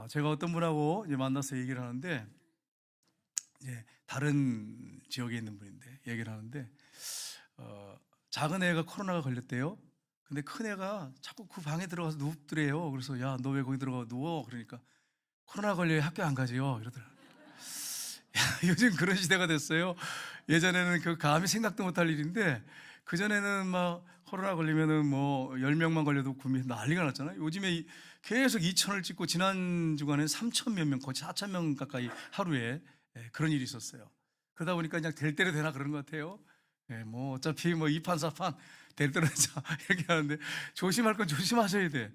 제가 어떤 분하고 이제 만나서 얘기를 하는데, 이제 다른 지역에 있는 분인데 얘기를 하는데, 작은 애가 코로나가 걸렸대요. 근데 큰 애가 자꾸 그 방에 들어가서 눕더래요. 그래서 야, 너 왜 거기 들어가 누워? 그러니까 코로나 걸려야 학교 안 가지요. 이러더라고요. 요즘 그런 시대가 됐어요. 예전에는 그 감히 생각도 못할 일인데, 그전에는 막 코로나 걸리면은 뭐 10명만 걸려도 구미 난리가 났잖아요. 요즘에 계속 2천을 찍고 지난 주간에 3천 몇 명, 거의 4천 명 가까이 하루에 그런 일이 있었어요. 그러다 보니까 그냥 될 대로 되나 그런 것 같아요. 뭐 어차피 뭐 2판 4판 될 대로 되자 이렇게 하는데, 조심할 건 조심하셔야 돼.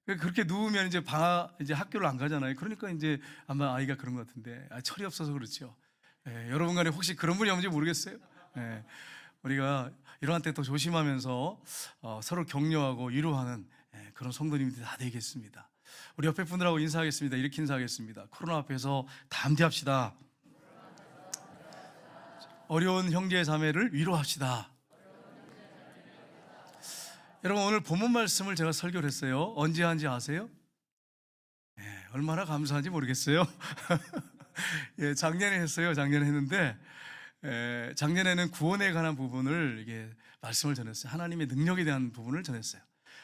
그렇게 누우면 이제 학교를 안 가잖아요. 그러니까 이제 아마 아이가 그런 것 같은데, 철이 없어서 그렇죠. 여러분 간에 혹시 그런 분이 없는지 모르겠어요. 우리가 이러한 때 더 조심하면서 서로 격려하고 위로하는 그런 성도님들이 다 되겠습니다. 우리 옆에 분들하고 인사하겠습니다. 이렇게 인사하겠습니다. 코로나 앞에서 담대합시다. 어려운 형제 자매를 위로합시다. 여러분, 오늘 본문 말씀을 제가 설교를 했어요. 언제 한지 아세요? 얼마나 감사한지 모르겠어요. 작년에 했어요. 작년에 했는데, 작년에는 구원에 관한 부분을 이게 말씀을 전했어요. 하나님의 능력에 대한 부분을 전했어요.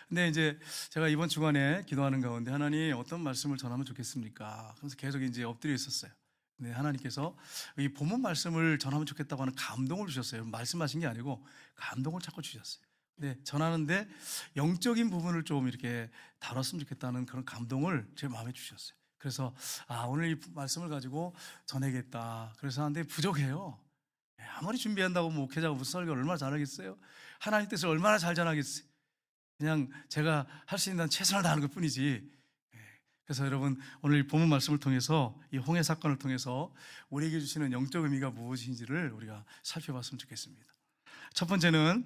근데 이제 제가 이번 주간에 기도하는 가운데, 하나님 어떤 말씀을 전하면 좋겠습니까? 그래서 계속 이제 엎드려 있었어요. 근데 하나님께서 이 본문 말씀을 전하면 좋겠다고 하는 감동을 주셨어요. 말씀하신 게 아니고 감동을 자꾸 주셨어요. 근데 전하는데 영적인 부분을 좀 이렇게 다뤘으면 좋겠다는 그런 감동을 제 마음에 주셨어요. 그래서 오늘 이 말씀을 가지고 전하겠다. 그래서 하는데 부족해요. 아무리 준비한다고 목회자가 무슨 설교를 얼마나 잘하겠어요? 하나님 뜻을 얼마나 잘 전하겠어요? 그냥 제가 할 수 있는 최선을 다하는 것 뿐이지. 그래서 여러분, 오늘 이 본문 말씀을 통해서, 이 홍해 사건을 통해서 우리에게 주시는 영적 의미가 무엇인지를 우리가 살펴봤으면 좋겠습니다. 첫 번째는,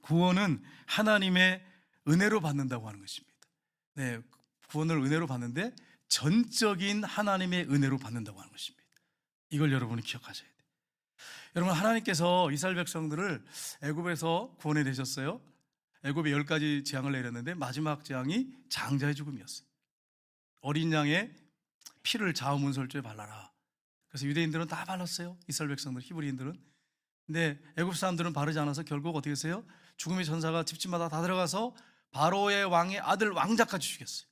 구원은 하나님의 은혜로 받는다고 하는 것입니다. 구원을 은혜로 받는데 전적인 하나님의 은혜로 받는다고 하는 것입니다. 이걸 여러분이 기억하셔야 돼요. 여러분, 하나님께서 이스라엘 백성들을 애굽에서 구원해 내셨어요. 애굽에 10가지 재앙을 내렸는데 마지막 재앙이 장자의 죽음이었어요. 어린 양의 피를 좌우문설주에 발라라. 그래서 유대인들은 다 발랐어요. 이스라엘 백성들, 히브리인들은. 근데 애굽 사람들은 바르지 않아서 결국 어떻게 했어요? 죽음의 전사가 집집마다 다 들어가서 바로의 왕의 아들 왕자까지 죽였어요.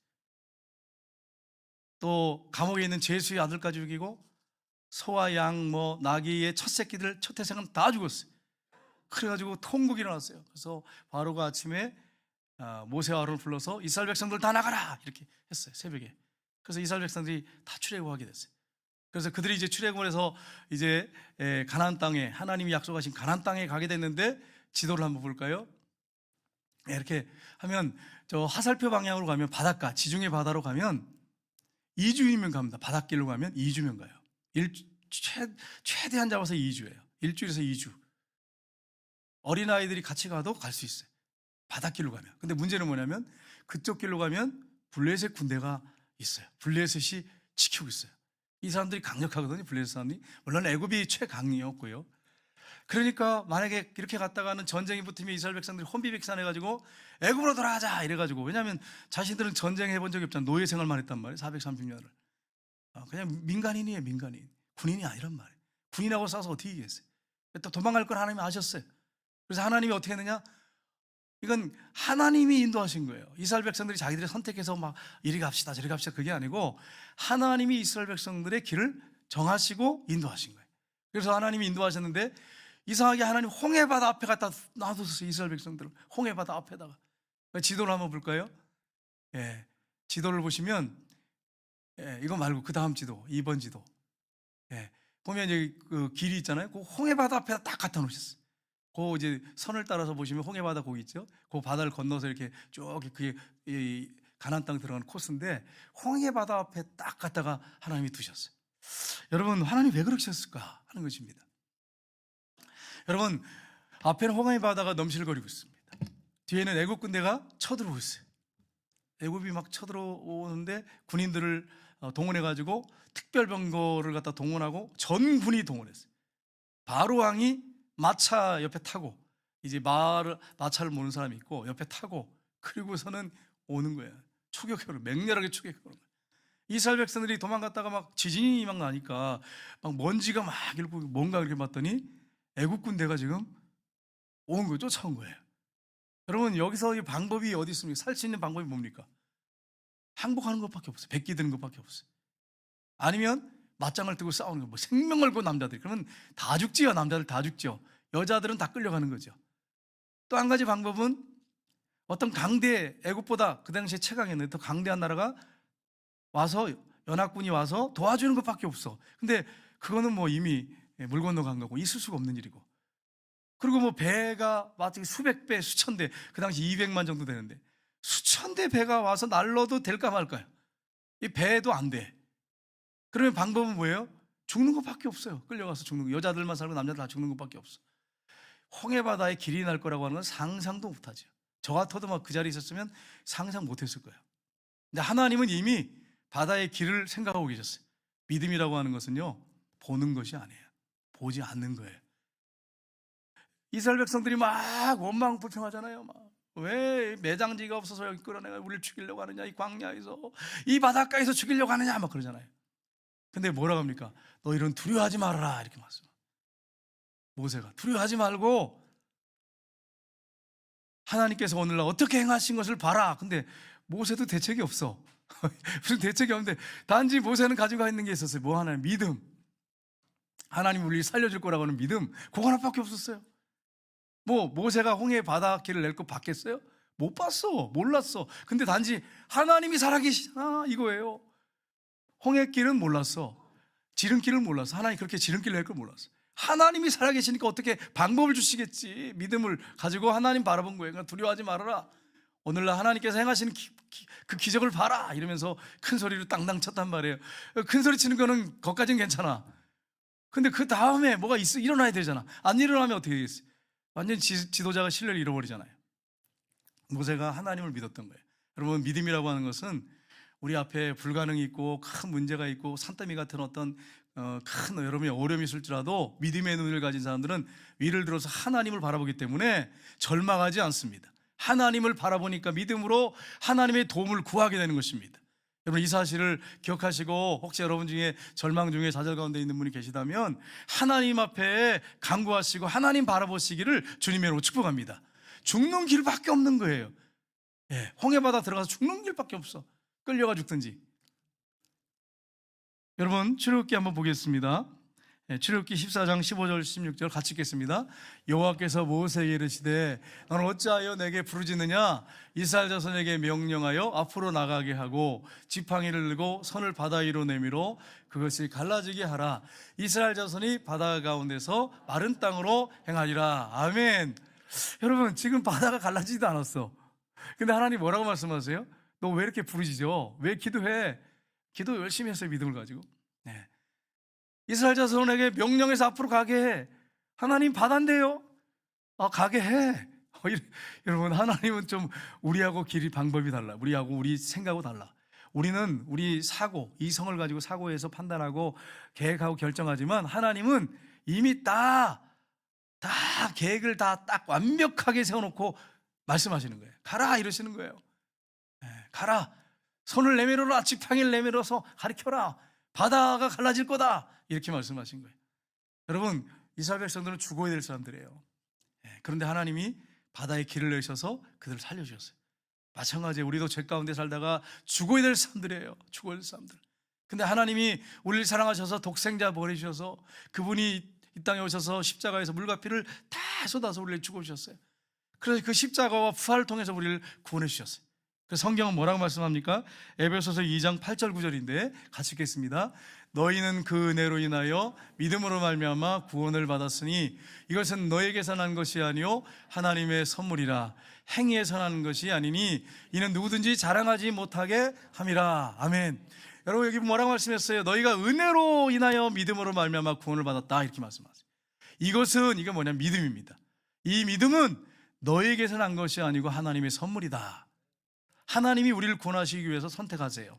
또 감옥에 있는 제수의 아들까지 죽이고, 소와 양, 나귀의 첫 새끼들, 첫 태생은 다 죽었어요. 그래가지고 통곡이 일어났어요. 그래서 바로가 아침에 모세와 아론을 불러서 이스라엘 백성들 다 나가라 이렇게 했어요, 새벽에. 그래서 이스라엘 백성들이 다 출애굽하게 됐어요. 그래서 그들이 이제 출애굽을 해서 이제 가나안 땅에, 하나님이 약속하신 가나안 땅에 가게 됐는데, 지도를 한번 볼까요? 이렇게 하면 저 하살표 방향으로 가면 바닷가, 지중해 바다로 가면 2주이면 갑니다. 바닷길로 가면 2주면 가요. 최대한 잡아서 2주예요. 일주일에서 2주. 어린아이들이 같이 가도 갈 수 있어요, 바닷길로 가면. 근데 문제는 뭐냐면, 그쪽 길로 가면 블레셋 군대가 있어요. 블레셋이 지키고 있어요. 이 사람들이 강력하거든요, 블레셋 사람들이. 물론 애굽이 최강이었고요. 그러니까 만약에 이렇게 갔다가는 전쟁이 붙으면 이스라엘 백성들이 혼비백산해가지고 애굽으로 돌아가자 이래가지고, 왜냐하면 자신들은 전쟁 해본 적이 없잖아요. 노예 생활만 했단 말이에요, 430년을. 그냥 민간인이에요, 민간인. 군인이 아니란 말이에요. 군인하고 싸워서 어떻게 이기겠어요? 또 도망갈 걸 하나님이 아셨어요. 그래서 하나님이 어떻게 했느냐? 이건 하나님이 인도하신 거예요. 이스라엘 백성들이 자기들이 선택해서 막 이리 갑시다 저리 갑시다 그게 아니고, 하나님이 이스라엘 백성들의 길을 정하시고 인도하신 거예요. 그래서 하나님이 인도하셨는데, 이상하게 하나님 홍해바다 앞에 갖다 놔뒀어요, 이스라엘 백성들을. 홍해바다 앞에다가. 지도를 한번 볼까요? 지도를 보시면, 이거 말고 그 다음 지도, 2번 지도. 보면 이제 그 길이 있잖아요. 그 홍해바다 앞에다 딱 갖다 놓으셨어요. 그 이제 선을 따라서 보시면 홍해바다 거기 있죠. 그 바다를 건너서 이렇게 쭉 그게 가나안 땅 들어가는 코스인데, 홍해바다 앞에 딱 갖다가 하나님이 두셨어요. 여러분, 하나님 왜 그렇게 하셨을까 하는 것입니다. 여러분, 앞에는 홍해바다가 넘실거리고 있습니다. 뒤에는 애굽 군대가 쳐들어오고 있어요. 애굽이 막 쳐들어오는데 군인들을 동원해가지고 특별병거를 갖다 동원하고 전군이 동원했어요. 바로 왕이 마차 옆에 타고, 이제 마차를 모는 사람이 있고 옆에 타고, 그리고서는 오는 거예요. 추격해오는, 맹렬하게 추격해오는 거예요. 이스라엘 백성들이 도망갔다가 막 지진이 막 나니까 막 먼지가 막 일고 뭔가 이렇게 봤더니 애국 군대가 지금 온 거예요. 쫓아온 거예요. 여러분, 여기서 이 방법이 어디 있습니까? 살 수 있는 방법이 뭡니까? 항복하는 것밖에 없어요. 백기 드는 것밖에 없어요. 아니면 맞짱을 뜨고 싸우는 거. 뭐 생명 걸고 남자들이. 그러면 다 죽지요. 남자들 다 죽죠. 여자들은 다 끌려가는 거죠. 또 한 가지 방법은 어떤 강대, 애국보다 그 당시에 최강이었는데 더 강대한 나라가 와서, 연합군이 와서 도와주는 것밖에 없어. 근데 그거는 뭐 이미 물 건너간 거고 있을 수가 없는 일이고. 그리고 뭐 배가 마치 수백 배, 수천 대, 그 당시 200만 정도 되는데 수천 대 배가 와서 날러도 될까 말까요? 이 배도 안 돼. 그러면 방법은 뭐예요? 죽는 것밖에 없어요. 끌려가서 죽는 거. 여자들만 살고 남자들 다 죽는 것밖에 없어. 홍해바다에 길이 날 거라고 하는 건 상상도 못하죠. 저 같아도 막 그 자리에 있었으면 상상 못했을 거예요. 근데 하나님은 이미 바다의 길을 생각하고 계셨어요. 믿음이라고 하는 것은요, 보는 것이 아니에요. 보지 않는 거예요. 이스라엘 백성들이 막 원망 불평하잖아요. 막 왜 매장지가 없어서 여기 끌어내가 우리를 죽이려고 하느냐, 이 광야에서, 이 바닷가에서 죽이려고 하느냐, 막 그러잖아요. 근데 뭐라고 합니까? 너희는 두려워하지 말아라, 이렇게 말씀합니다. 모세가 두려워하지 말고 하나님께서 오늘날 어떻게 행하신 것을 봐라. 근데 모세도 대책이 없어. 무슨 대책이 없는데 단지 모세는 가지고 있는 게 있었어요. 뭐 하나요? 믿음. 하나님 우리를 살려줄 거라고 하는 믿음. 그거 하나밖에 없었어요. 뭐 모세가 홍해 바닷길을 낼 거 봤겠어요? 못 봤어. 몰랐어. 근데 단지 하나님이 살아계시나 이거예요. 홍해길은 몰랐어. 지름길은 몰랐어. 하나님 그렇게 지름길 낼 걸 몰랐어. 하나님이 살아계시니까 어떻게 방법을 주시겠지. 믿음을 가지고 하나님 바라본 거예요. 그러니까 두려워하지 말아라. 오늘날 하나님께서 행하시는 그 기적을 봐라 이러면서 큰 소리로 땅땅 쳤단 말이에요. 큰 소리 치는 거는 거기까지는 괜찮아. 근데 그 다음에 뭐가 일어나야 되잖아. 안 일어나면 어떻게 되겠어요? 완전 지도자가 신뢰를 잃어버리잖아요. 모세가 하나님을 믿었던 거예요. 여러분, 믿음이라고 하는 것은 우리 앞에 불가능이 있고 큰 문제가 있고 산더미 같은 어떤 큰 여러분의 어려움이 있을지라도 믿음의 눈을 가진 사람들은 위를 들어서 하나님을 바라보기 때문에 절망하지 않습니다. 하나님을 바라보니까 믿음으로 하나님의 도움을 구하게 되는 것입니다. 여러분, 이 사실을 기억하시고 혹시 여러분 중에 절망 중에 좌절 가운데 있는 분이 계시다면 하나님 앞에 간구하시고 하나님 바라보시기를 주님의 이름으로 축복합니다. 죽는 길밖에 없는 거예요. 예, 홍해바다 들어가서 죽는 길밖에 없어. 끌려가 죽든지. 여러분, 출애굽기 한번 보겠습니다. 출애굽기 14장 15절 16절 같이 읽겠습니다. 여호와께서 모세에게 이르시되 너는 어찌하여 내게 부르짖느냐? 이스라엘 자손에게 명령하여 앞으로 나가게 하고 지팡이를 들고 손을 바다 위로 내밀어 그것이 갈라지게 하라. 이스라엘 자손이 바다 가운데서 마른 땅으로 행하리라. 아멘. 여러분, 지금 바다가 갈라지지도 않았어. 근데 하나님 뭐라고 말씀하세요? 너 왜 이렇게 부르짖어? 왜 기도해? 기도 열심히 했어요. 믿음을 가지고. 네. 이스라엘 자손에게 명령해서 앞으로 가게 해. 하나님 바다인데요. 가게 해. 여러분, 하나님은 좀 우리하고 길이 방법이 달라. 우리하고 우리 생각하고 달라. 우리는 우리 사고, 이성을 가지고 사고해서 판단하고 계획하고 결정하지만 하나님은 이미 다 계획을 다 딱 완벽하게 세워놓고 말씀하시는 거예요. 가라 이러시는 거예요. 가라. 손을 내밀어라. 지팡이를 내밀어서 가리켜라. 바다가 갈라질 거다. 이렇게 말씀하신 거예요. 여러분, 이스라엘 백성들은 죽어야 될 사람들이에요. 그런데 하나님이 바다에 길을 내셔서 그들을 살려주셨어요. 마찬가지로 우리도 죄 가운데 살다가 죽어야 될 사람들이에요. 죽어야 될 사람들. 근데 하나님이 우리를 사랑하셔서 독생자 보내주셔서 그분이 이 땅에 오셔서 십자가에서 물과 피를 다 쏟아서 우리를 죽어주셨어요. 그래서 그 십자가와 부활을 통해서 우리를 구원해 주셨어요. 그래서 성경은 뭐라고 말씀합니까? 에베소서 2장 8절 9절인데 같이 읽겠습니다. 너희는 그 은혜로 인하여 믿음으로 말미암아 구원을 받았으니 이것은 너에게서 난 것이 아니요 하나님의 선물이라. 행위에서 나는 것이 아니니 이는 누구든지 자랑하지 못하게 함이라. 아멘. 여러분, 여기 뭐라고 말씀했어요? 너희가 은혜로 인하여 믿음으로 말미암아 구원을 받았다 이렇게 말씀하세요. 이게 뭐냐? 믿음입니다. 이 믿음은 너에게서 난 것이 아니고 하나님의 선물이다. 하나님이 우리를 구원하시기 위해서 선택하세요.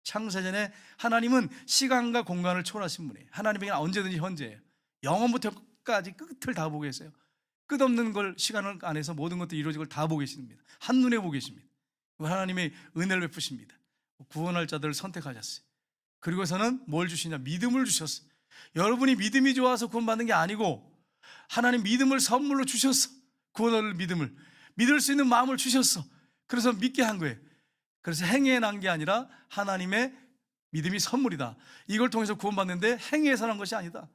창세전에 하나님은 시간과 공간을 초월하신 분이에요. 하나님에게는 언제든지 현재예요. 영원부터 끝까지 끝을 다 보고 계세요. 끝없는 걸 시간 안에서 모든 것들이 이루어진 걸 다 보고 계십니다. 한눈에 보고 계십니다. 하나님의 은혜를 베푸십니다. 구원할 자들을 선택하셨어요. 그리고서는 뭘 주시냐? 믿음을 주셨어요. 여러분이 믿음이 좋아서 구원받는 게 아니고 하나님 믿음을 선물로 주셨어. 구원을 믿음을 믿을 수 있는 마음을 주셨어. 그래서 믿게 한 거예요. 그래서 행위에 난 게 아니라 하나님의 믿음이 선물이다. 이걸 통해서 구원받는데 행위에서 난 것이 아니다.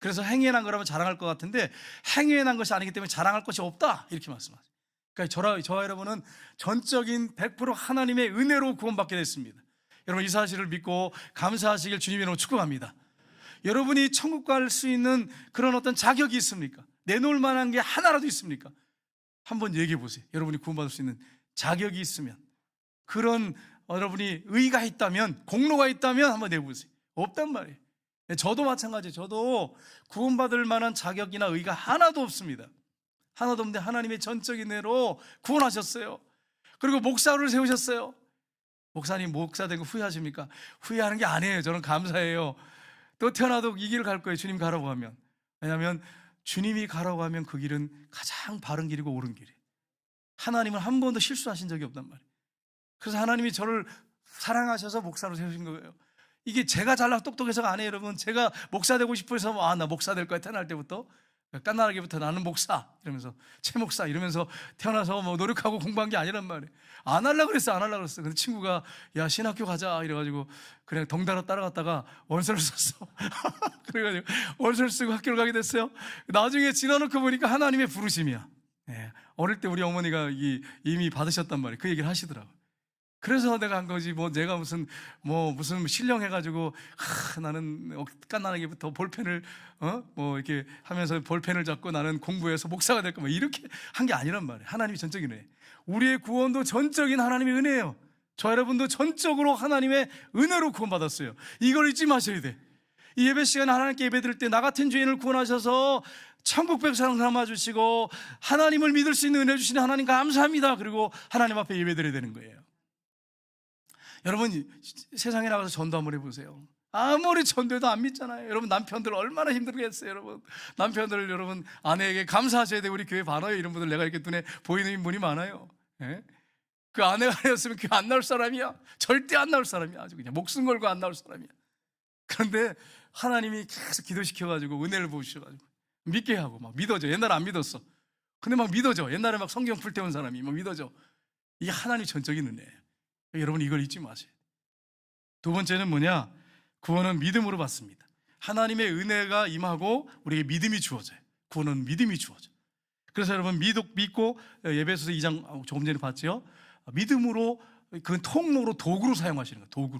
그래서 행위에 난 거라면 자랑할 것 같은데 행위에 난 것이 아니기 때문에 자랑할 것이 없다, 이렇게 말씀하세요. 그러니까 저와 여러분은 전적인 100% 하나님의 은혜로 구원받게 됐습니다. 여러분 이 사실을 믿고 감사하시길 주님의 이름으로 축복합니다. 여러분이 천국 갈 수 있는 그런 어떤 자격이 있습니까? 내놓을 만한 게 하나라도 있습니까? 한번 얘기해 보세요. 여러분이 구원받을 수 있는 자격이 있으면, 그런 여러분이 의가 있다면, 공로가 있다면 한번 내보세요. 없단 말이에요. 저도 마찬가지예요. 저도 구원받을 만한 자격이나 의가 하나도 없습니다. 하나도 없는데 하나님의 전적인 은혜로 구원하셨어요. 그리고 목사를 세우셨어요. 목사님 목사 된 거 후회하십니까? 후회하는 게 아니에요. 저는 감사해요. 또 태어나도 이 길을 갈 거예요. 주님 가라고 하면. 왜냐하면 주님이 가라고 하면 그 길은 가장 바른 길이고 옳은 길이에요. 하나님은 한 번도 실수하신 적이 없단 말이에요. 그래서 하나님이 저를 사랑하셔서 목사로 세우신 거예요. 이게 제가 잘나고 똑똑해서가 아니에요, 여러분. 제가 목사 되고 싶어 해서 나 목사 될 거야, 태어날 때부터. 깐나라기부터 나는 목사 이러면서, 최 목사 이러면서 태어나서 뭐 노력하고 공부한 게 아니란 말이에요. 안 하려고 그랬어. 근데 친구가 야 신학교 가자 이래가지고 그냥 덩달아 따라갔다가 원서를 썼어. 그래가지고 원서를 쓰고 학교를 가게 됐어요. 나중에 지나놓고 보니까 하나님의 부르심이야. 어릴 때 우리 어머니가 이미 받으셨단 말이에요. 그 얘기를 하시더라고요. 그래서 내가 한 거지, 내가 무슨 신령해가지고, 나는 깐나나기부터 볼펜을, 이렇게 하면서 볼펜을 잡고 나는 공부해서 목사가 될 거면 이렇게 한 게 아니란 말이에요. 하나님이 전적인 은혜. 우리의 구원도 전적인 하나님의 은혜예요. 저 여러분도 전적으로 하나님의 은혜로 구원받았어요. 이걸 잊지 마셔야 돼. 이 예배 시간에 하나님께 예배 드릴 때 나 같은 죄인을 구원하셔서 천국 백성 삼아주시고 하나님을 믿을 수 있는 은혜 주시는 하나님 감사합니다. 그리고 하나님 앞에 예배 드려야 되는 거예요. 여러분 세상에 나가서 전도 한번 해보세요. 아무리 전도해도 안 믿잖아요. 여러분 남편들 얼마나 힘들겠어요. 여러분 남편들, 여러분 아내에게 감사하셔야 돼요. 우리 교회 많아요. 이런 분들 내가 이렇게 눈에 보이는 분이 많아요. 그 아내가 아니었으면 교회 안 나올 사람이야. 절대 안 나올 사람이야. 아주 그냥 목숨 걸고 안 나올 사람이야. 그런데 하나님이 계속 기도시켜가지고 은혜를 부으셔가지고 믿게 하고 막 믿어져. 옛날에 안 믿었어. 근데 막 믿어져. 옛날에 막 성경 불태운 사람이 막 믿어져. 이게 하나님의 전적인 은혜예요. 여러분 이걸 잊지 마세요. 두 번째는 뭐냐? 구원은 믿음으로 받습니다. 하나님의 은혜가 임하고 우리에게 믿음이 주어져요. 구원은 믿음이 주어져요. 그래서 여러분 믿고 에베소서 2장 조금 전에 봤죠. 믿음으로, 그 통로로, 도구로 사용하시는 거예요.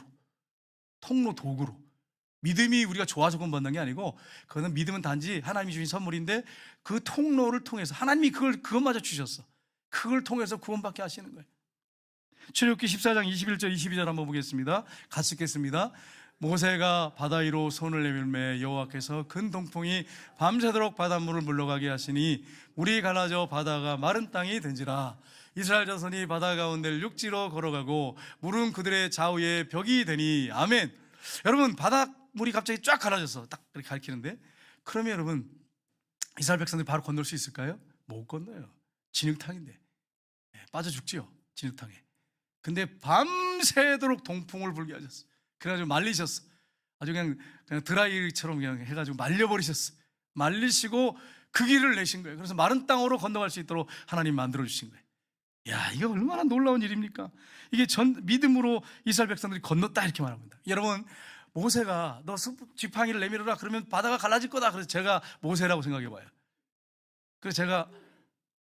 도구로. 믿음이 우리가 좋아서 구원받는 게 아니고, 그거는 믿음은 단지 하나님이 주신 선물인데 그 통로를 통해서 하나님이 그것마저 주셨어. 그걸 통해서 구원받게 하시는 거예요. 출애굽기 14장 21절 22절 한번 보겠습니다. 같이 읽겠습니다. 모세가 바다 위로 손을 내밀매 여호와께서 큰 동풍이 밤새도록 바닷물을 물러가게 하시니 물이 갈라져 바다가 마른 땅이 된지라. 이스라엘 자손이 바다 가운데를 육지로 걸어가고 물은 그들의 좌우에 벽이 되니. 아멘. 여러분 바닷물이 갑자기 쫙 갈라져서 딱 이렇게 가리키는데, 그러면 여러분 이스라엘 백성들이 바로 건널 수 있을까요? 못 건너요. 진흙탕인데 빠져 죽지요, 진흙탕에. 근데 밤새도록 동풍을 불게 하셨어. 그래가지고 말리셨어. 아주 그냥 드라이처럼 그냥 해가지고 말려버리셨어. 말리시고 그 길을 내신 거예요. 그래서 마른 땅으로 건너갈 수 있도록 하나님 만들어주신 거예요. 야, 이게 얼마나 놀라운 일입니까? 이게 믿음으로 이스라엘 백성들이 건넜다, 이렇게 말합니다. 여러분 모세가 너 지팡이를 내밀어라 그러면 바다가 갈라질 거다. 그래서 제가 모세라고 생각해 봐요. 그래서 제가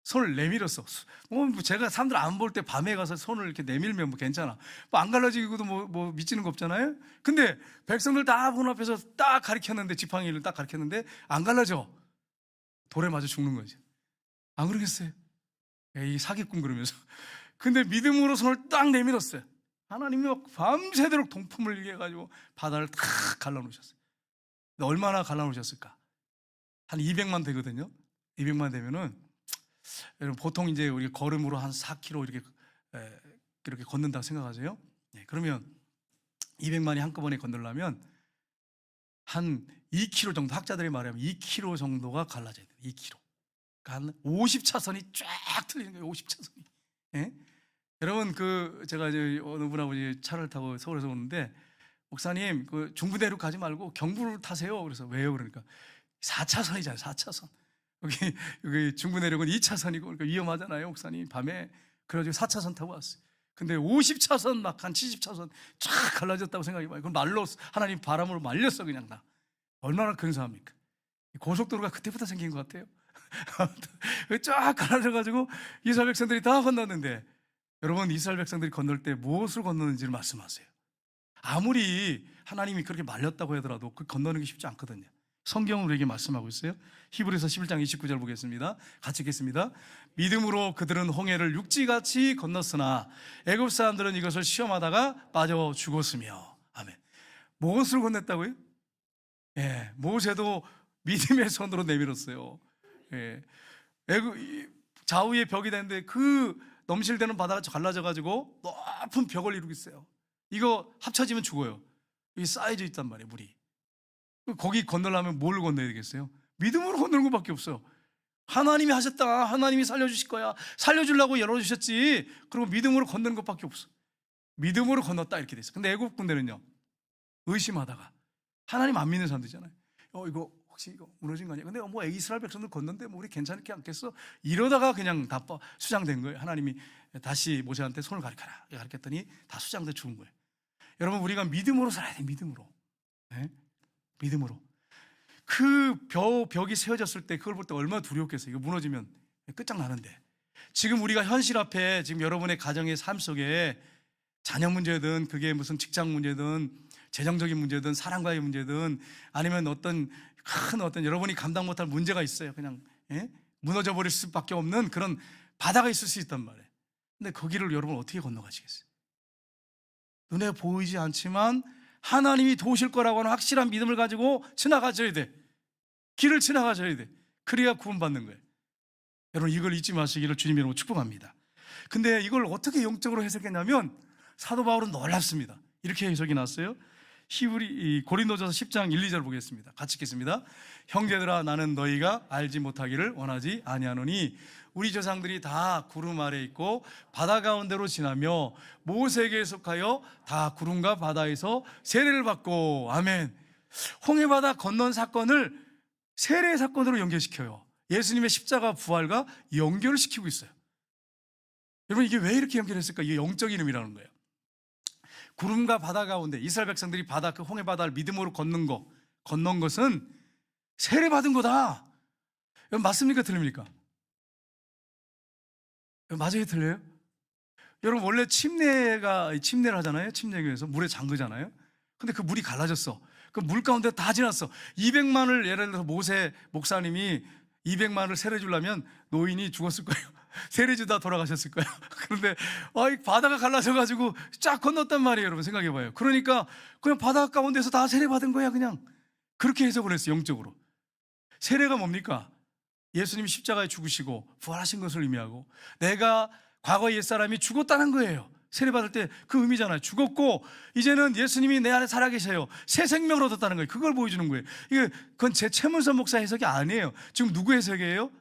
손을 내밀었어. 제가 사람들 안 볼 때 밤에 가서 손을 이렇게 내밀면 괜찮아. 안 갈라지고도 미치는 거 없잖아요. 근데 백성들 다 보는 앞에서 딱 가리켰는데, 지팡이를 딱 가리켰는데 안 갈라져. 돌에 맞아 죽는 거지. 안 그러겠어요? 이 사기꾼 그러면서. 근데 믿음으로 손을 딱 내밀었어요. 하나님이 막 밤새도록 동품을 일게 해가지고 바다를 탁 갈라놓으셨어요. 얼마나 갈라놓으셨을까? 한 200만 되거든요. 200만 되면은 여러분 보통 이제 우리 걸음으로 한 4km 이렇게 걷는다고 생각하세요. 그러면 200만이 한꺼번에 건너려면 한 2km 정도, 학자들이 말하면 2km 정도가 갈라져야 돼요. 2km. 그러니까 한 50차선이 쫙 틀리는 거예요. 50차선이. 여러분 제가 이제 어느 분하고 이제 차를 타고 서울에서 오는데 목사님 중부대로 가지 말고 경부를 타세요. 그래서 왜요? 그러니까 4차선이잖아요. 4차선. 여기 중부 내륙은 2차선이고 그러니까 위험하잖아요, 목사님. 밤에. 그래가지고 4차선 타고 왔어요. 근데 50차선 막 한 70차선 쫙 갈라졌다고 생각해봐요. 그럼 말로 하나님 바람으로 말렸어 그냥 다. 얼마나 근사합니까? 고속도로가 그때부터 생긴 것 같아요. 쫙 갈라져가지고 이스라엘 백성들이 다 건넜는데 여러분 이스라엘 백성들이 건널 때 무엇을 건너는지를 말씀하세요. 아무리 하나님이 그렇게 말렸다고 하더라도 그 건너는 게 쉽지 않거든요. 성경은 우리에게 말씀하고 있어요. 히브리서 11장 29절 보겠습니다. 같이 읽겠습니다. 믿음으로 그들은 홍해를 육지같이 건넜으나 애굽 사람들은 이것을 시험하다가 빠져 죽었으며. 아멘. 무엇을 건넜다고요? 예, 모세도 믿음의 손으로 내밀었어요. 예, 좌우에 벽이 되는데 그 넘실대는 바다가 갈라져가지고 높은 벽을 이루고 있어요. 이거 합쳐지면 죽어요. 이게 쌓여져 있단 말이에요, 물이. 거기 건너려면 뭘 건너야 되겠어요? 믿음으로 건너는 것밖에 없어요. 하나님이 하셨다. 하나님이 살려주실 거야. 살려주려고 열어주셨지. 그리고 믿음으로 건너는 것밖에 없어. 믿음으로 건넜다 이렇게 됐어요. 근데 애국 군대는요, 의심하다가 하나님 안 믿는 사람들이잖아요. 이거 혹시 이거 무너진 거 아니야? 근데 뭐 이스라엘 백성들 건넌데 뭐 우리 괜찮지 않겠어? 이러다가 그냥 다 수장된 거예요. 하나님이 다시 모세한테 손을 가르쳐라 가르쳤더니 다 수장돼 죽은 거예요. 여러분 우리가 믿음으로 살아야 돼. 믿음으로. 네? 믿음으로. 그 벽이 세워졌을 때 그걸 볼 때 얼마나 두려웠겠어요. 이거 무너지면 끝장나는데. 지금 우리가 현실 앞에 지금 여러분의 가정의 삶 속에 자녀 문제든 그게 무슨 직장 문제든 재정적인 문제든 사랑과의 문제든 아니면 어떤 여러분이 감당 못할 문제가 있어요. 그냥 무너져 버릴 수밖에 없는 그런 바다가 있을 수 있단 말이에요. 근데 거기를 여러분 어떻게 건너가시겠어요? 눈에 보이지 않지만 하나님이 도우실 거라고 하는 확실한 믿음을 가지고 지나가줘야 돼. 길을 지나가줘야 돼. 그래야 구원받는 거예요. 여러분 이걸 잊지 마시기를 주님 이름으로 축복합니다. 근데 이걸 어떻게 영적으로 해석했냐면 사도 바울은 놀랍습니다. 이렇게 해석이 났어요. 고린도전서 10장 1, 2절 보겠습니다. 같이 읽겠습니다. 형제들아 나는 너희가 알지 못하기를 원하지 아니하노니 우리 조상들이 다 구름 아래 있고 바다 가운데로 지나며 모세에게 속하여 다 구름과 바다에서 세례를 받고. 아멘. 홍해바다 건넌 사건을 세례 사건으로 연결시켜요. 예수님의 십자가 부활과 연결을 시키고 있어요. 여러분 이게 왜 이렇게 연결했을까? 이게 영적 이름이라는 거예요. 구름과 바다 가운데 이스라엘 백성들이 그 홍해바다를 믿음으로 건넌 것은 세례받은 거다. 여러분 맞습니까? 틀립니까? 맞아요? 틀려요? 여러분 원래 침례를 하잖아요. 침례교에서 물에 잠그잖아요. 근데 그 물이 갈라졌어. 그 물 가운데 다 지났어. 200만을 예를 들어서 모세 목사님이 200만을 세례 주려면 노인이 죽었을 거예요. 세례 주다 돌아가셨을 거예요. 그런데 바다가 갈라져가지고 쫙 건넜단 말이에요. 여러분 생각해봐요. 그러니까 그냥 바다 가운데서 다 세례 받은 거야. 그냥 그렇게 해석을 했어요. 영적으로. 세례가 뭡니까? 예수님이 십자가에 죽으시고 부활하신 것을 의미하고 내가 과거 옛사람이 죽었다는 거예요. 세례받을 때 그 의미잖아요. 죽었고 이제는 예수님이 내 안에 살아계셔요. 새 생명을 얻었다는 거예요. 그걸 보여주는 거예요. 그건 제 최문선 목사 해석이 아니에요. 지금 누구 해석이에요?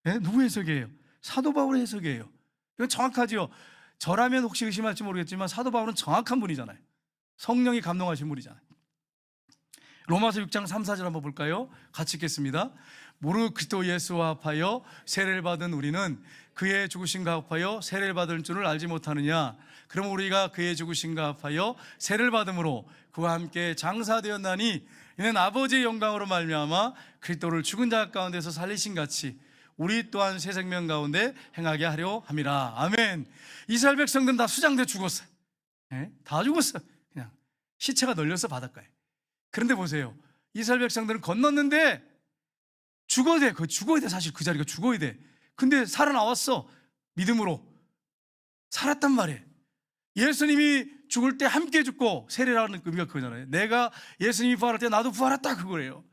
네? 누구 해석이에요? 사도 바울의 해석이에요. 이건 정확하죠. 저라면 혹시 의심할지 모르겠지만 사도 바울은 정확한 분이잖아요. 성령이 감동하신 분이잖아요. 로마서 6장 3, 4절 한번 볼까요? 같이 읽겠습니다. 무릇 그리스도 예수와 합하여 세례를 받은 우리는 그의 죽으심과 합하여 세례를 받을 줄을 알지 못하느냐. 그럼 우리가 그의 죽으심과 합하여 세례를 받음으로 그와 함께 장사되었나니 이는 아버지의 영광으로 말미암아 그리스도를 죽은 자 가운데서 살리신 같이 우리 또한 새 생명 가운데 행하게 하려 함이라. 아멘. 이스라엘 백성들은 다 수장돼 죽었어요. 다 죽었어요. 그냥 시체가 널렸어 바닷가에. 그런데 보세요. 이스라엘 백성들은 건넜는데 죽어야 돼. 죽어야 돼. 사실 그 자리가 죽어야 돼. 근데 살아나왔어. 믿음으로 살았단 말이에요. 예수님이 죽을 때 함께 죽고 세례라는 의미가 그거잖아요. 내가 예수님이 부활할 때 나도 부활했다 그거예요.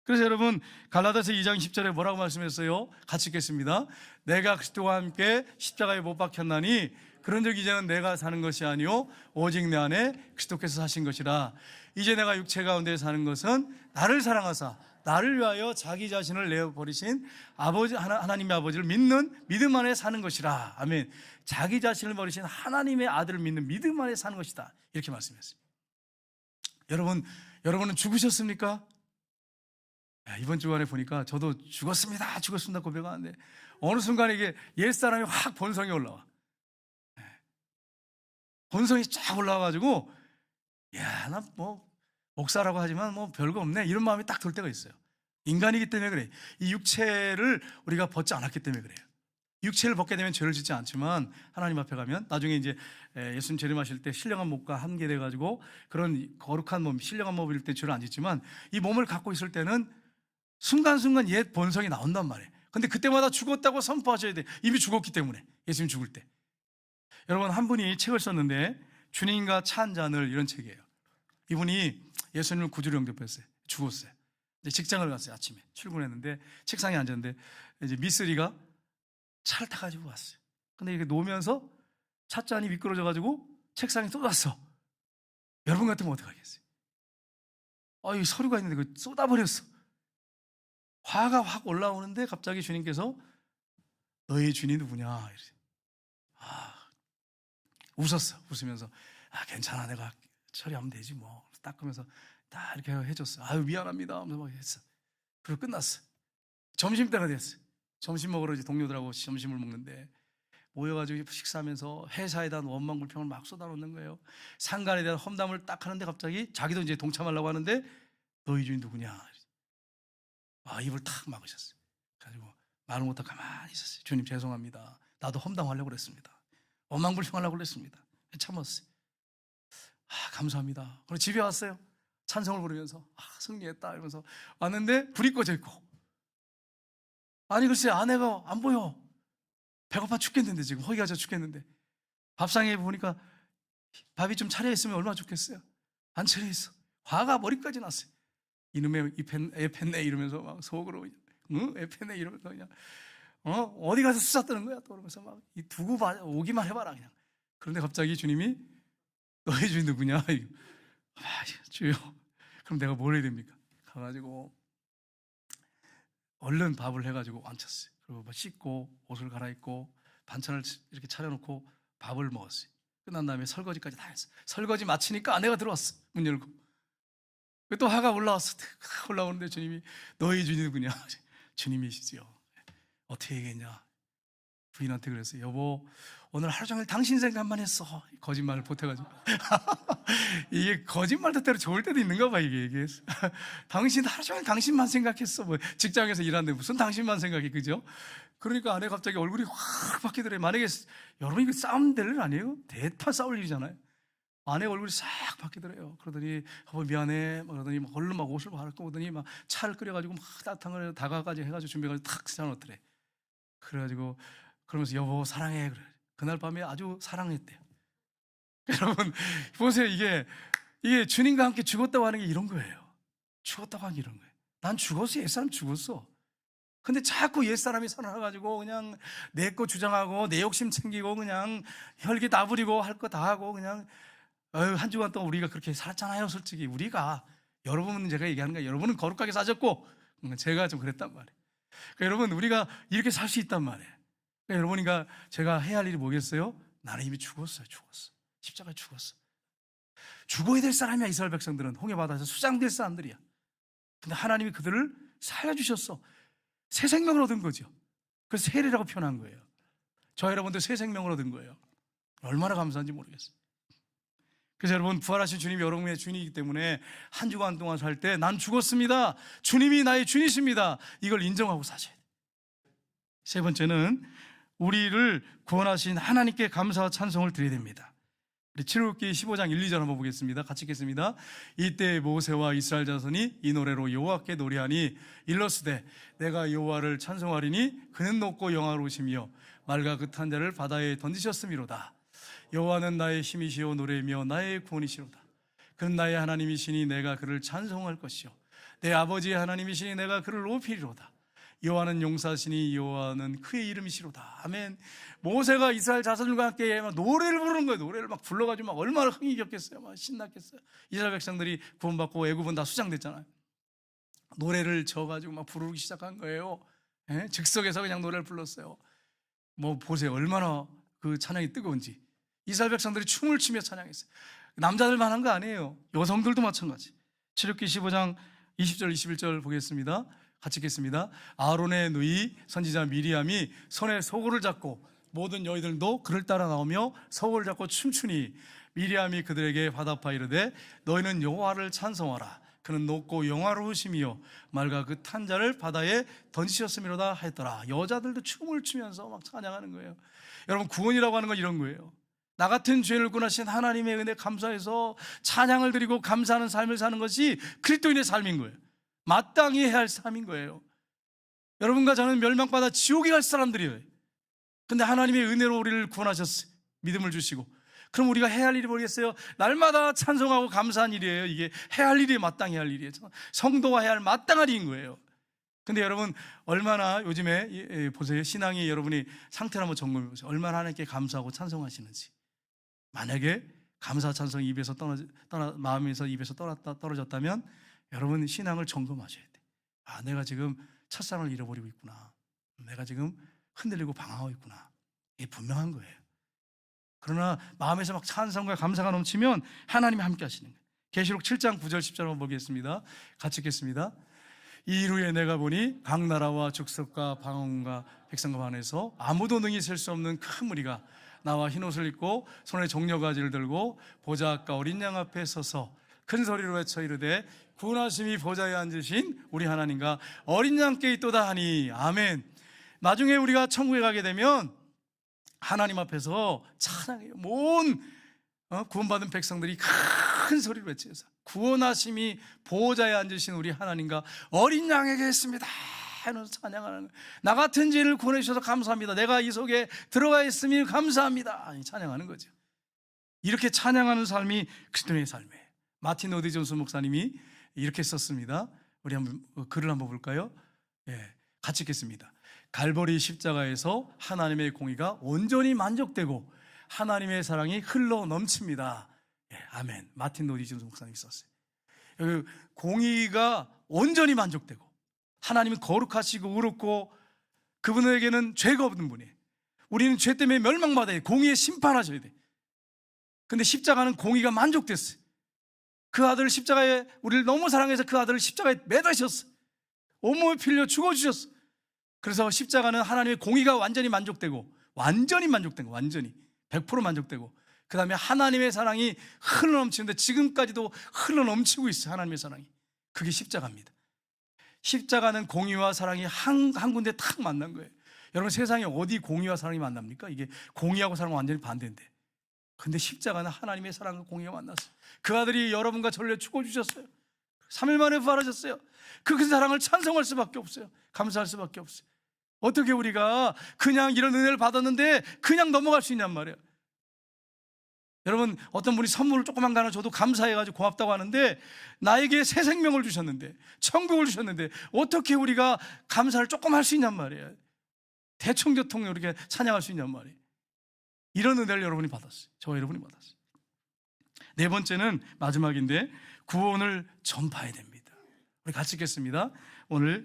그래서 여러분 갈라디아서 2장 10절에 뭐라고 말씀했어요? 같이 읽겠습니다. 내가 그리스도와 함께 십자가에 못 박혔나니 그런즉 이제는 내가 사는 것이 아니요 오직 내 안에 그리스도께서 사신 것이라. 이제 내가 육체 가운데 사는 것은 나를 사랑하사 나를 위하여 자기 자신을 내어버리신 아버지, 하나님의 아버지를 믿는 믿음 안에 사는 것이라. 아멘. 자기 자신을 버리신 하나님의 아들을 믿는 믿음 안에 사는 것이다. 이렇게 말씀했습니다. 여러분은 죽으셨습니까? 이번 주간에 보니까 저도 죽었습니다 고백하는데 어느 순간에 이게 옛사람이 확 본성이 올라와. 본성이 쫙 올라와가지고 나 뭐 목사라고 하지만 뭐 별거 없네 이런 마음이 딱 들 때가 있어요. 인간이기 때문에 그래. 이 육체를 우리가 벗지 않았기 때문에 그래요. 육체를 벗게 되면 죄를 짓지 않지만 하나님 앞에 가면 나중에 이제 예수님 재림하실 때 신령한 몸과 함께 돼가지고 그런 거룩한 몸, 신령한 몸일 때 죄를 안 짓지만 이 몸을 갖고 있을 때는 순간순간 옛 본성이 나온단 말이에요. 근데 그때마다 죽었다고 선포하셔야 돼요. 이미 죽었기 때문에. 예수님 죽을 때. 여러분, 한 분이 책을 썼는데 주님과 차 한 잔을, 이런 책이에요. 이분이 예수님을 구주로 영접했어요. 죽었어요. 이제 직장을 갔어요. 아침에 출근했는데 책상에 앉았는데 이제 미쓰리가 차를 타가지고 왔어요. 근데 이게 놓으면서 찻잔이 미끄러져가지고 책상에 쏟았어. 여러분 같으면 어떡하겠어요? 이 서류가 있는데 그거 쏟아버렸어. 화가 확 올라오는데 갑자기 주님께서 너의 주인이 누구냐? 이러세요. 웃었어. 웃으면서 괜찮아, 내가 처리하면 되지 뭐. 닦으면서 딱 이렇게 해줬어. 미안합니다 하면서 막 했어. 그리고 끝났어. 점심때가 됐어. 점심 먹으러 이제 동료들하고 점심을 먹는데 모여가지고 식사하면서 회사에 대한 원망 불평을 막 쏟아놓는 거예요. 상간에 대한 험담을 딱 하는데 갑자기 자기도 이제 동참하려고 하는데 너희 주인 누구냐? 입을 탁 막으셨어요. 그래가지고 말을 못하고 가만히 있었어요. 주님 죄송합니다. 나도 험담하려고 그랬습니다. 원망 불평하려고 그랬습니다. 참았어요. 감사합니다. 그리고 집에 왔어요. 찬송을 부르면서 승리했다 이러면서 왔는데 불이 꺼져 있고, 글쎄 아내가 안 보여. 배고파 죽겠는데, 지금 허기가 져 죽겠는데 밥상에 보니까 밥이 좀 차려 있으면 얼마나 좋겠어요. 안 차려 있어. 화가 머리까지 났어요. 이놈의 애 팼네 이러면서 막 속으로 애 팼네 이러면서 그냥 어디 가서 수다 떠는 거야 또. 그러면서 막 두고 오기만 해봐라 그냥. 그런데 갑자기 주님이 너희 주인 누구냐? 주여. 그럼 내가 뭘 해야 됩니까? 가가지고 얼른 밥을 해가지고 앉혔어요. 그리고 뭐 씻고 옷을 갈아입고 반찬을 이렇게 차려놓고 밥을 먹었어요. 끝난 다음에 설거지까지 다 했어. 설거지 마치니까 아내가 들어왔어. 문 열고. 또 화가 올라왔어. 올라오는데 주님이 너희 주인이 누구냐? 주님이시지요. 어떻게 얘기했냐? 부인한테 그랬어요. 여보, 오늘 하루 종일 당신 생각만 했어. 거짓말을 보태가지고. 이게 거짓말 때로 좋을 때도 있는가 봐. 이게 당신 하루 종일 당신만 생각했어. 뭐 직장에서 일하는데 무슨 당신만 생각해, 그죠? 그러니까 아내 갑자기 얼굴이 확 바뀌더래요. 만약에 여러분 이거 싸움 될 일 아니에요? 대파 싸울 일이잖아요. 아내 얼굴이 싹 바뀌더래요. 그러더니 여보 미안해. 그러더니 막 얼른 막 옷을 갈아입고 오더니 막 차를 끓여가지고 막 따뜻한 걸 다가까지 해가지고 준비해가지고 탁 세워놓더래. 그래가지고 그러면서 여보 사랑해. 그래. 그날 밤에 아주 사랑했대요. 여러분 보세요. 이게 주님과 함께 죽었다고 하는 게 이런 거예요. 죽었다고 하는 게 이런 거예요. 난 죽었어. 옛사람 죽었어. 근데 자꾸 옛사람이 살아나가지고 그냥 내 거 주장하고 내 욕심 챙기고 그냥 혈기 다 부리고 할 거 다 하고 그냥 한 주간 동안 우리가 그렇게 살았잖아요. 솔직히 우리가, 여러분은 제가 얘기하는 거예요. 여러분은 거룩하게 사셨고 제가 좀 그랬단 말이에요. 그러니까 여러분 우리가 이렇게 살 수 있단 말이에요. 그러니까 여러분이가 제가 해야 할 일이 뭐겠어요? 나는 이미 죽었어요. 죽었어. 십자가에 죽었어. 죽어야 될 사람이야. 이스라엘 백성들은 홍해바다에서 수장될 사람들이야. 근데 하나님이 그들을 살려주셨어. 새 생명을 얻은 거죠. 그래서 세례라고 표현한 거예요. 저 여러분도 새 생명을 얻은 거예요. 얼마나 감사한지 모르겠어요. 그래서 여러분 부활하신 주님이 여러분의 주인이기 때문에 한 주간 동안 살 때 난 죽었습니다. 주님이 나의 주인이십니다. 이걸 인정하고 사셔야 돼요. 세 번째는 우리를 구원하신 하나님께 감사와 찬송을 드려야 됩니다. 우리 출애굽기 15장 1, 2절 한번 보겠습니다. 같이 읽겠습니다. 이때 모세와 이스라엘 자손이 이 노래로 여호와께 노래하니 일러스되 내가 여호와를 찬송하리니 그는 높고 영화로우시며 말과 그 탄 자를 바다에 던지셨음이로다. 여호와는 나의 힘이시오 노래이며 나의 구원이시로다. 그는 나의 하나님이시니 내가 그를 찬송할 것이요 내 아버지의 하나님이시니 내가 그를 높이리로다. 여호와는 용사시니 여호와는 그의 이름이시로다. 아멘. 모세가 이스라엘 자손들과 함께 노래를 부르는 거예요. 노래를 막 불러가지고 막 얼마나 흥이 겹겠어요. 막 신났겠어요. 이스라엘 백성들이 구원받고 애굽은 다 수장됐잖아요. 노래를 져가지고 막 부르기 시작한 거예요. 예? 즉석에서 그냥 노래를 불렀어요. 뭐 보세요, 얼마나 그 찬양이 뜨거운지. 이스라엘 백성들이 춤을 추며 찬양했어요. 남자들만 한 거 아니에요. 여성들도 마찬가지. 출애굽기 15장 20절 21절 보겠습니다. 같이 읽겠습니다. 아론의 누이 선지자 미리암이 손에 소고를 잡고 모든 여인들도 그를 따라 나오며 소고를 잡고 춤추니 미리암이 그들에게 화답하여 이르되 너희는 여호와를 찬송하라. 그는 높고 영화로우심이요 말과 그 탄자를 바다에 던지셨음이로다 했더라. 여자들도 춤을 추면서 막 찬양하는 거예요. 여러분, 구원이라고 하는 건 이런 거예요. 나 같은 죄를 구원하신 하나님의 은혜 감사해서 찬양을 드리고 감사하는 삶을 사는 것이 그리스도인의 삶인 거예요. 마땅히 해야 할 삶인 거예요. 여러분과 저는 멸망받아 지옥에 갈 사람들이에요. 근데 하나님의 은혜로 우리를 구원하셨어요. 믿음을 주시고. 그럼 우리가 해야 할 일이 뭐겠어요? 날마다 찬송하고 감사한 일이에요. 이게 해야 할 일이 마땅히 할 일이에요. 성도가 해야 할 마땅한 일인 거예요. 근데 여러분, 얼마나 요즘에 보세요. 신앙이 여러분이 상태를 한번 점검해 보세요. 얼마나 하나님께 감사하고 찬송하시는지. 만약에 감사 찬성이 입에서 마음에서 입에서 떨어졌다면 여러분 신앙을 점검하셔야 돼. 아, 내가 지금 첫사랑을 잃어버리고 있구나. 내가 지금 흔들리고 방황하고 있구나. 이게 분명한 거예요. 그러나 마음에서 막 찬성과 감사가 넘치면 하나님이 함께 하시는 거예요. 계시록 7장 9절 10절 한번 보겠습니다. 같이 읽겠습니다. 이후에 내가 보니 각 나라와 족속과 방언과 백성과 반에서 아무도 능히 셀 수 없는 큰 무리가 나와 흰옷을 입고 손에 종려가지를 들고 보좌 앞과 어린 양 앞에 서서 큰 소리로 외쳐 이르되 구원하심이 보좌에 앉으신 우리 하나님과 어린 양께 있도다 하니 아멘. 나중에 우리가 천국에 가게 되면 하나님 앞에서 찬양해요. 온 구원받은 백성들이 큰 소리로 외쳐서 구원하심이 보호자에 앉으신 우리 하나님과 어린 양에게 있습니다 하면서 찬양하는, 나 같은 죄를 구원해 주셔서 감사합니다. 내가 이 속에 들어가 있으니 감사합니다. 찬양하는 거죠. 이렇게 찬양하는 삶이 그리스도의 삶이에요. 마틴 오디 존슨 목사님이 이렇게 썼습니다. 우리 한번 글을 한번 볼까요? 예, 같이 읽겠습니다. 갈보리 십자가에서 하나님의 공의가 온전히 만족되고 하나님의 사랑이 흘러 넘칩니다. 예, 아멘. 마틴 오디 존슨 목사님이 썼어요. 공의가 온전히 만족되고 하나님은 거룩하시고 의롭고 그분에게는 죄가 없는 분이에요. 우리는 죄 때문에 멸망받아야 돼. 공의에 심판하셔야 돼. 근데 십자가는 공의가 만족됐어요. 그 아들을 십자가에, 우리를 너무 사랑해서 그 아들을 십자가에 매다셨어요. 온몸에 필려 죽어주셨어요. 그래서 십자가는 하나님의 공의가 완전히 만족되고, 완전히 만족된 거, 완전히 100% 만족되고, 그 다음에 하나님의 사랑이 흘러넘치는데 지금까지도 흘러넘치고 있어요. 하나님의 사랑이. 그게 십자가입니다. 십자가는 공의와 사랑이 한 군데 탁 만난 거예요. 여러분, 세상에 어디 공의와 사랑이 만납니까? 이게 공의하고 사랑은 완전히 반대인데, 근데 십자가는 하나님의 사랑과 공의가 만났어요. 그 아들이 여러분과 저를 위해 죽어주셨어요. 3일 만에 부활하셨어요. 그 사랑을 찬송할 수밖에 없어요. 감사할 수밖에 없어요. 어떻게 우리가 그냥 이런 은혜를 받았는데 그냥 넘어갈 수 있냔 말이에요. 여러분, 어떤 분이 선물을 조그만 거 하나 줘도 감사해가지고 고맙다고 하는데, 나에게 새 생명을 주셨는데, 천국을 주셨는데 어떻게 우리가 감사를 조금 할 수 있냔 말이에요. 대청교통을 이렇게 찬양할 수 있냔 말이에요. 이런 은혜를 여러분이 받았어요. 저와 여러분이 받았어요. 네 번째는 마지막인데, 구원을 전파해야 됩니다. 우리 같이 읽겠습니다. 오늘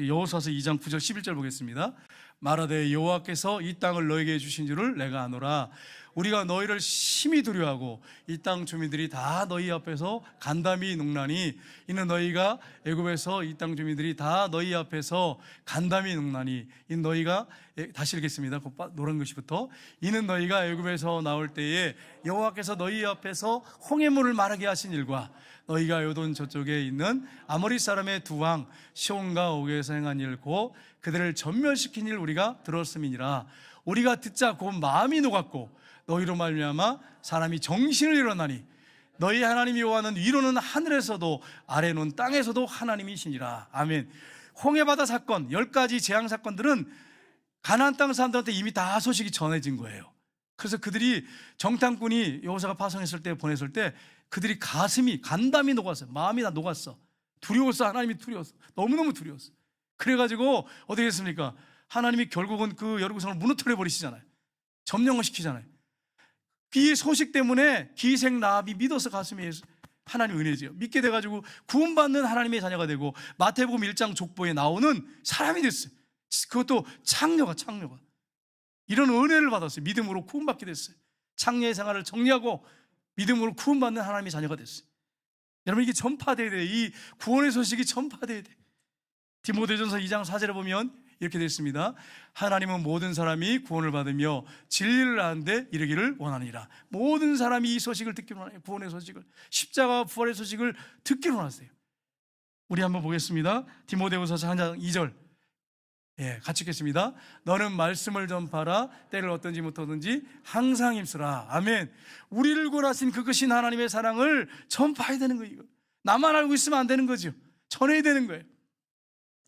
여호수아서 2장 9절 11절 보겠습니다. 말하되 여호와께서 이 땅을 너에게 주신 줄을 내가 아노라. 우리가 너희를 심히 두려워하고 이 땅 주민들이 다 너희 앞에서 간담이 농나니 이는 너희가 애굽에서 이 땅 주민들이 다 너희 앞에서 간담이 농나니 이는 너희가, 다시 읽겠습니다. 노란 글씨부터. 이는 너희가 애굽에서 나올 때에 여호와께서 너희 앞에서 홍해물을 마르게 하신 일과 너희가 요돈 저쪽에 있는 아모리 사람의 두 왕 시온과 오게에서 행한 일고 그들을 전멸시킨 일 우리가 들었음이니라. 우리가 듣자 곧 마음이 녹았고 너희로 말미암아 사람이 정신을 잃어나니 너희 하나님 여호와는 위로는 하늘에서도 아래는 땅에서도 하나님이시니라. 아멘. 홍해바다 사건 10가지 재앙 사건들은 가나안 땅 사람들한테 이미 다 소식이 전해진 거예요. 그래서 그들이 정탐꾼이 여호수아가 파송했을 때, 보냈을 때 그들이 간담이 녹았어요. 마음이 다 녹았어. 두려웠어. 하나님이 두려웠어. 너무너무 두려웠어. 그래가지고 어떻게 했습니까? 하나님이 결국은 그 여리고성을 무너뜨려 버리시잖아요. 점령을 시키잖아요. 이 소식 때문에 기생 라합이 믿어서 가슴에 하나님 은혜지요. 믿게 돼가지고 구원받는 하나님의 자녀가 되고 마태복음 1장 족보에 나오는 사람이 됐어요. 그것도 창녀가 이런 은혜를 받았어요. 믿음으로 구원받게 됐어요. 창녀의 생활을 정리하고 믿음으로 구원받는 하나님의 자녀가 됐어요. 여러분, 이게 전파돼야 돼요. 이 구원의 소식이 전파돼야 돼요. 디모데전서 2장 4절에 보면 이렇게 되어 있습니다. 하나님은 모든 사람이 구원을 받으며 진리를 아는데 이르기를 원하니라. 모든 사람이 이 소식을 듣기로 원해요. 구원의 소식을, 십자가와 부활의 소식을 듣기로 원하세요. 우리 한번 보겠습니다. 디모데후서 4장 2절, 같이 읽겠습니다. 너는 말씀을 전파라. 때를 어떤지 못하든지 항상 힘쓰라. 아멘. 우리를 구원하신 그 크신 하나님의 사랑을 전파해야 되는 거예요. 나만 알고 있으면 안 되는 거죠. 전해야 되는 거예요.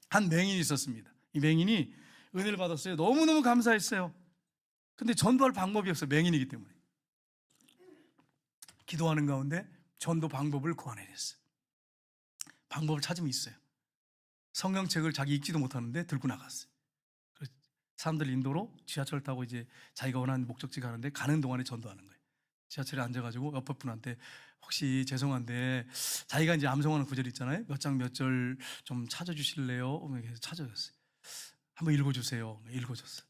한 맹인이 있었습니다. 이 맹인이 은혜를 받았어요. 너무너무 감사했어요. 근데 전도할 방법이 없어요. 맹인이기 때문에. 기도하는 가운데 전도 방법을 구하내렸어요. 방법을 찾으면 있어요. 성경책을 자기 읽지도 못하는데 들고 나갔어요. 사람들 인도로 지하철 타고 이제 자기가 원하는 목적지 가는데 가는 동안에 전도하는 거예요. 지하철에 앉아가지고 옆에 분한테 혹시 죄송한데 자기가 이제 암송하는 구절 있잖아요. 몇 장 몇 절 좀 찾아주실래요? 그래서 찾아줬어요. 한번 읽어주세요. 읽어줬어요.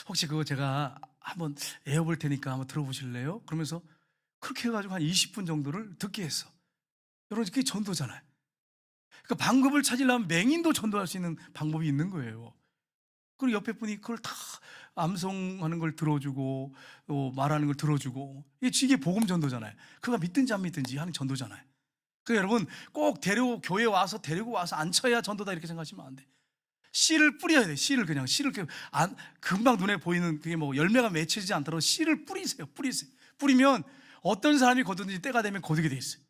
혹시 그거 제가 한번 외워볼 테니까 한번 들어보실래요? 그러면서 그렇게 해가지고 한 20분 정도를 듣게 했어. 여러분, 그게 전도잖아요. 그러니까 방법을 찾으려면 맹인도 전도할 수 있는 방법이 있는 거예요. 그리고 옆에 분이 그걸 다 암송하는 걸 들어주고 또 말하는 걸 들어주고, 이게 복음 전도잖아요. 그가 믿든지 안 믿든지 하는 전도잖아요. 그러니까 여러분, 꼭 교회에 와서 데리고 와서 앉혀야 전도다 이렇게 생각하시면 안 돼. 씨를 뿌려야 돼. 씨를 금방 눈에 보이는 그게 뭐 열매가 맺히지 않도록 씨를 뿌리세요. 뿌리면 어떤 사람이 거두든지 때가 되면 거두게 돼 있어요.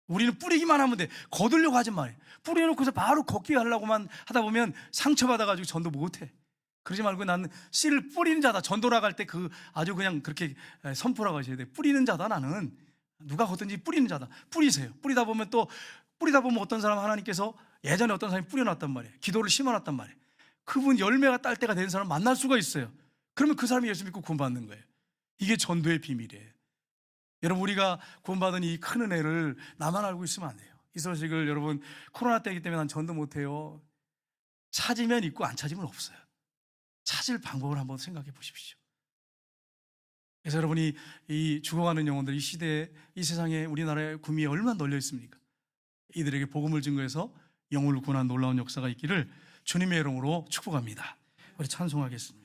우리는 뿌리기만 하면 돼. 거두려고 하지 말이에요. 뿌려놓고서 바로 걷게 하려고만 하다 보면 상처받아가지고 전도 못해. 그러지 말고 나는 씨를 뿌리는 자다. 전도 나갈 때 아주 그냥 그렇게 선포라고 하셔야 돼. 뿌리는 자다. 나는 누가 거든지 뿌리는 자다. 뿌리세요. 뿌리다 보면 어떤 사람 하나님께서 예전에 어떤 사람이 뿌려놨단 말이에요. 기도를 심어놨단 말이에요. 그분 열매가 딸 때가 된 사람 만날 수가 있어요. 그러면 그 사람이 예수 믿고 구원받는 거예요. 이게 전도의 비밀이에요. 여러분, 우리가 구원받은 이 큰 은혜를 나만 알고 있으면 안 돼요. 이 소식을 여러분, 코로나 때이기 때문에 난 전도 못해요. 찾으면 있고 안 찾으면 없어요. 찾을 방법을 한번 생각해 보십시오. 그래서 여러분이 이 죽어가는 영혼들, 이 시대에, 이 세상에, 우리나라의 구미에 얼마나 널려 있습니까? 이들에게 복음을 증거해서 영혼을 구원한 놀라운 역사가 있기를 주님의 이름으로 축복합니다. 우리 찬송하겠습니다.